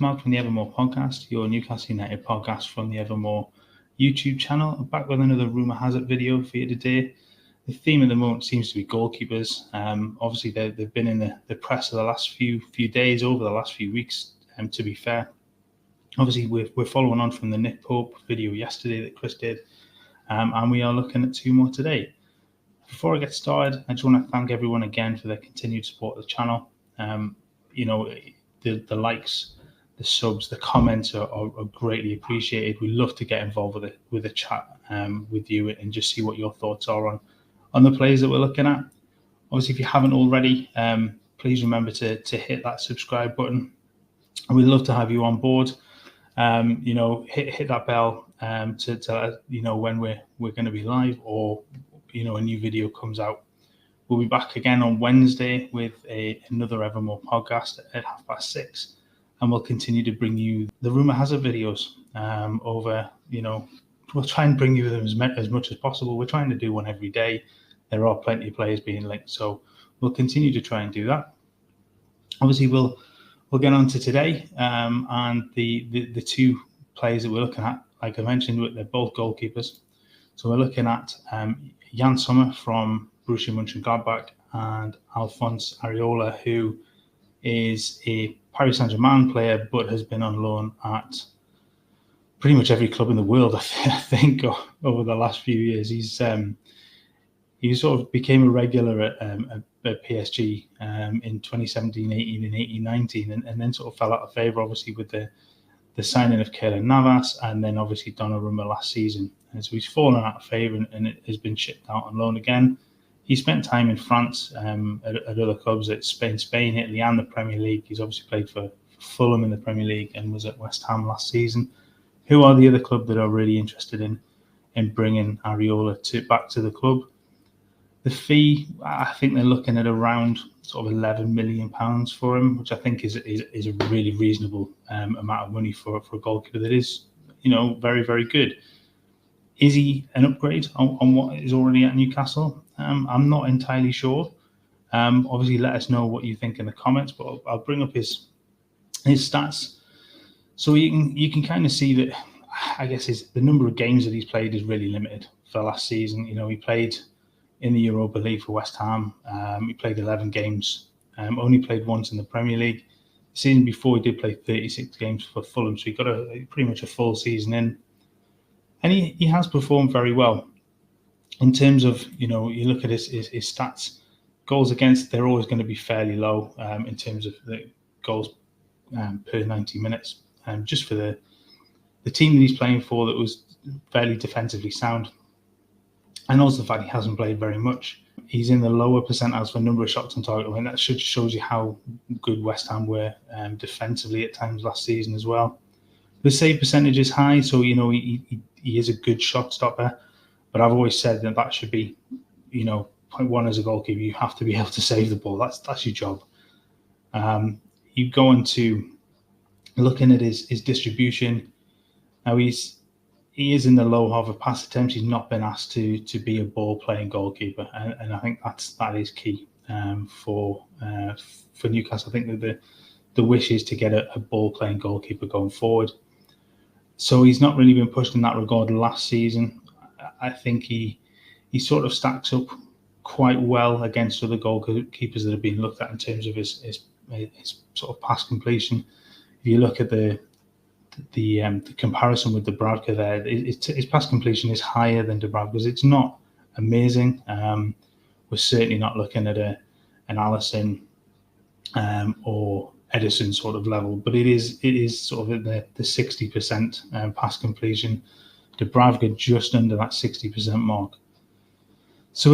Mark from the Evermore podcast, your Newcastle United podcast from the Evermore YouTube channel. I'm back with another rumour has it video for you today. The theme at the moment seems to be goalkeepers. Obviously, they've been in the press for the last few days, over the last few weeks, to be fair. Obviously, we're following on from the Nick Pope video yesterday that Chris did, and we are looking at two more today. Before I get started, I just want to thank everyone again for their continued support of the channel. The likes, the subs, the comments are greatly appreciated. We love to get involved with a chat with you and just see what your thoughts are on the players that we're looking at. Obviously, if you haven't already, please remember to hit that subscribe button, and we'd love to have you on board. Hit that bell to let you know when we're going to be live, or a new video comes out. We'll be back again on Wednesday with another Evermore podcast at 6:30, and we'll continue to bring you the rumour has it videos over. We'll try and bring you them as much as possible. We're trying to do one every day. There are plenty of players being linked, so we'll continue to try and do that. Obviously, we'll get on to today, and the two players that we're looking at, like I mentioned, they're both goalkeepers. So we're looking at Yann Sommer from Borussia Mönchengladbach and Alphonse Areola, who is a Paris Saint-Germain player but has been on loan at pretty much every club in the world, I think, over the last few years. He sort of became a regular at PSG in 2017-18 and 18-19, and then sort of fell out of favour, obviously, with the signing of Keylor Navas and then obviously Donnarumma last season. And so he's fallen out of favour and it has been shipped out on loan again. He spent time in France at other clubs at Spain, Italy, and the Premier League. He's obviously played for Fulham in the Premier League and was at West Ham last season, who are the other club that are really interested in bringing Areola back to the club. The fee, I think they're looking at around sort of £11 million for him, which I think is a really reasonable amount of money for a goalkeeper that is, very, very good. Is he an upgrade on what is already at Newcastle? I'm not entirely sure. Obviously, let us know what you think in the comments, but I'll bring up his stats. So you can kind of see that, I guess, the number of games that he's played is really limited for last season. He played in the Europa League for West Ham. He played 11 games, only played once in the Premier League. The season before, he did play 36 games for Fulham, so he got pretty much a full season in. And he has performed very well. In terms of, you look at his stats, goals against, they're always going to be fairly low in terms of the goals per 90 minutes. Just for the team that he's playing for, that was fairly defensively sound. And also the fact he hasn't played very much. He's in the lower percentiles for number of shots on target. I mean, that shows you how good West Ham were defensively at times last season as well. The save percentage is high, so he is a good shot stopper. But I've always said that should be, point one as a goalkeeper. You have to be able to save the ball. That's your job. You go on to looking at his distribution. Now he is in the low half of pass attempts. He's not been asked to be a ball-playing goalkeeper, and I think that is key for Newcastle. I think that the wish is to get a ball-playing goalkeeper going forward. So he's not really been pushed in that regard last season. I think he sort of stacks up quite well against other goalkeepers that have been looked at in terms of his sort of pass completion. If you look at the comparison with Dubravka there, his pass completion is higher than Dubravka's. It's not amazing. We're certainly not looking at an Alisson or Henderson sort of level, but it is sort of at the 60% pass completion. Dubravka just under that 60% mark. So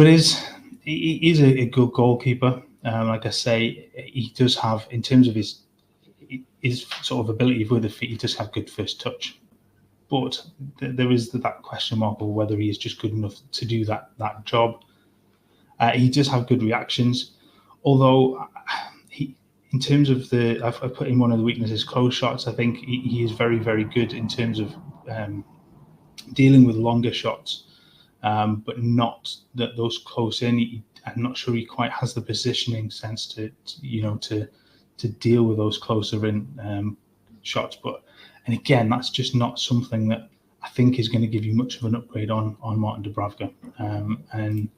he is a good goalkeeper. Like I say, he does have, in terms of his sort of ability with the feet, he does have good first touch. But there is that question mark of whether he is just good enough to do that job. He does have good reactions, although in terms of I've put in one of the weaknesses, close shots. I think he is very, very good in terms of dealing with longer shots, but not those close in. I'm not sure he quite has the positioning sense to deal with those closer in shots. And again, that's just not something that I think is going to give you much of an upgrade on Martin Dubravka. And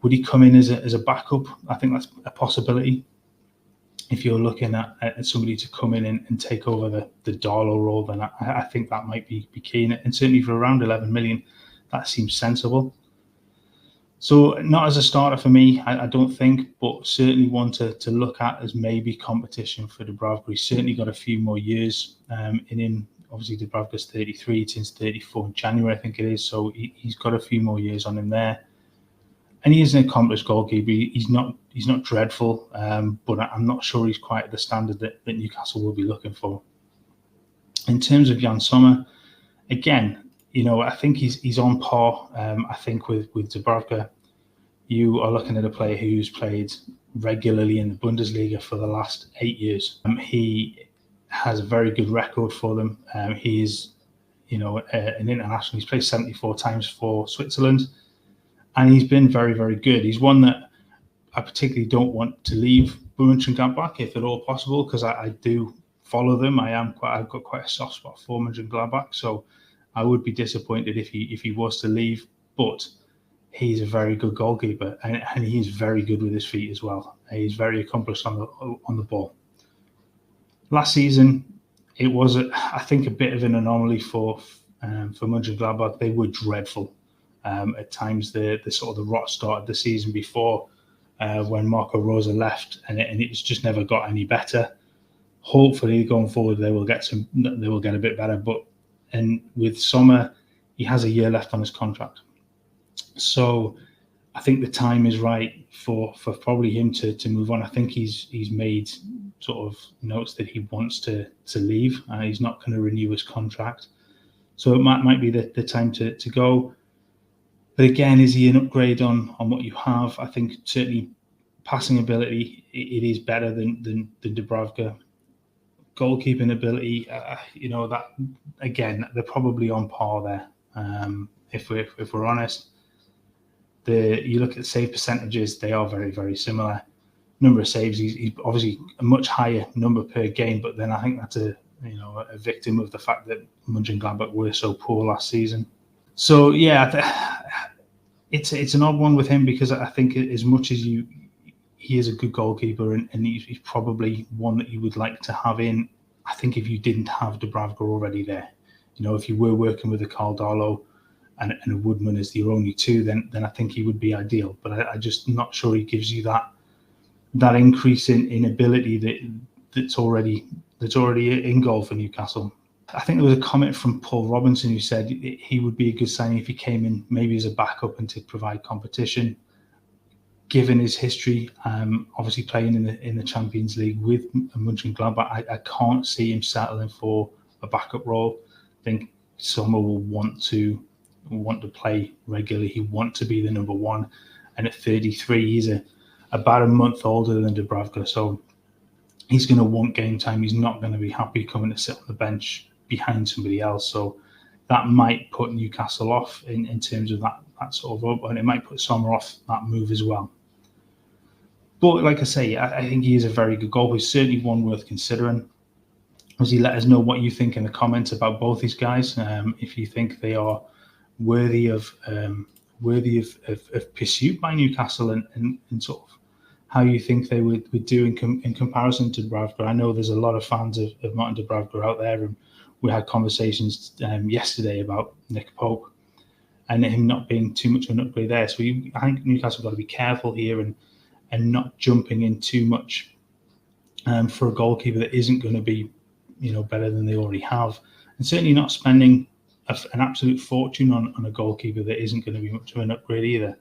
would he come in as a backup? I think that's a possibility. If you're looking at somebody to come in and take over the Darlow role, then I think that might be key. And certainly for around 11 million, that seems sensible. So not as a starter for me, I don't think, but certainly one to look at as maybe competition for Dubravka. He's certainly got a few more years in him. Obviously, Dubravka's 33, turns 34 in January, I think it is. So he's got a few more years on him there. And he is an accomplished goalkeeper. He's not dreadful, but I'm not sure he's quite at the standard that Newcastle will be looking for. In terms of Yann Sommer, again, I think he's on par. I think with Dubravka, you are looking at a player who's played regularly in the Bundesliga for the last 8 years. He has a very good record for them. He is, an international. He's played 74 times for Switzerland. And he's been very, very good. He's one that I particularly don't want to leave Mönchengladbach, if at all possible, because I do follow them. I've got quite a soft spot for Mönchengladbach, so I would be disappointed if he was to leave. But he's a very good goalkeeper, and he's very good with his feet as well. He's very accomplished on the ball. Last season, it was I think a bit of an anomaly for Mönchengladbach. They were dreadful. At times, the sort of the rot start of the season before, when Marco Rosa left, and it's just never got any better. Hopefully, going forward, they will get a bit better. And with Sommer, he has a year left on his contract, so I think the time is right for probably him to move on. I think he's made sort of notes that he wants to leave. He's not going to renew his contract, so it might be the time to go. But again, is he an upgrade on what you have? I think certainly passing ability, it is better than Dubravka. Goalkeeping ability, that again, they're probably on par there. If we're honest, you look at save percentages, they are very, very similar. Number of saves, he's obviously a much higher number per game, but then I think that's a victim of the fact that Mönchengladbach were so poor last season. So yeah, it's an odd one with him, because I think as much as he is a good goalkeeper, and he's probably one that you would like to have in. I think if you didn't have Dubravka already there, if you were working with a Karl Darlow and a Woodman as your only two, then I think he would be ideal. But I'm just not sure he gives you that increase in ability that's already in goal for Newcastle. I think there was a comment from Paul Robinson who said he would be a good signing if he came in maybe as a backup and to provide competition. Given his history, obviously playing in the Champions League with Mönchengladbach, I can't see him settling for a backup role. I think Sommer will want to play regularly. He wants to be the number one, and at 33, he's about a month older than Dubravka, so he's going to want game time. He's not going to be happy coming to sit on the bench behind somebody else. So that might put Newcastle off in terms of that sort of up, and it might put Sommer off that move as well. But like I say, I think he is a very good goalkeeper. He's certainly one worth considering. Obviously, let us know what you think in the comments about both these guys. If you think they are worthy of pursuit by Newcastle, and sort of how you think they would do in comparison to Dubravka. I know there's a lot of fans of Martin Dubravka out there, and we had conversations yesterday about Nick Pope and him not being too much of an upgrade there. So I think Newcastle got to be careful here and not jumping in too much for a goalkeeper that isn't going to be, better than they already have, and certainly not spending an absolute fortune on a goalkeeper that isn't going to be much of an upgrade either.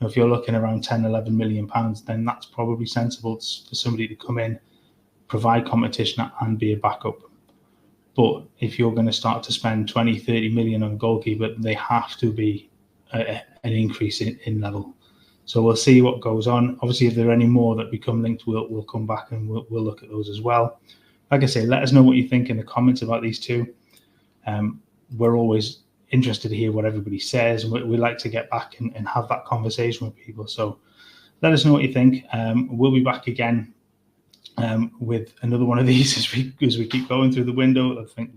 If you're looking around 10, 11 million pounds, then that's probably sensible for somebody to come in, provide competition and be a backup. But if you're going to start to spend 20, 30 million on a goalkeeper, they have to be an increase in level. So we'll see what goes on. Obviously, if there are any more that become linked, we'll come back and we'll look at those as well. Like I say, let us know what you think in the comments about these two. We're always interested to hear what everybody says, and we like to get back and have that conversation with people. So let us know what you think. We'll be back again with another one of these as we keep going through the window. I think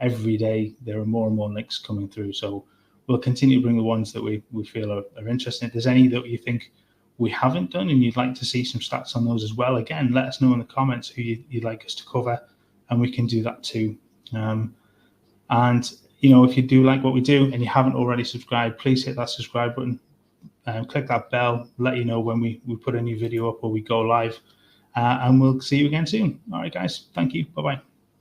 every day there are more and more links coming through. So we'll continue to bring the ones that we feel are interesting. If there's any that you think we haven't done and you'd like to see some stats on those as well, again, let us know in the comments who you'd like us to cover, and we can do that too. And if you do like what we do and you haven't already subscribed, please hit that subscribe button and click that bell, let you know when we put a new video up or we go live, and we'll see you again soon. All right, guys, thank you. Bye-bye.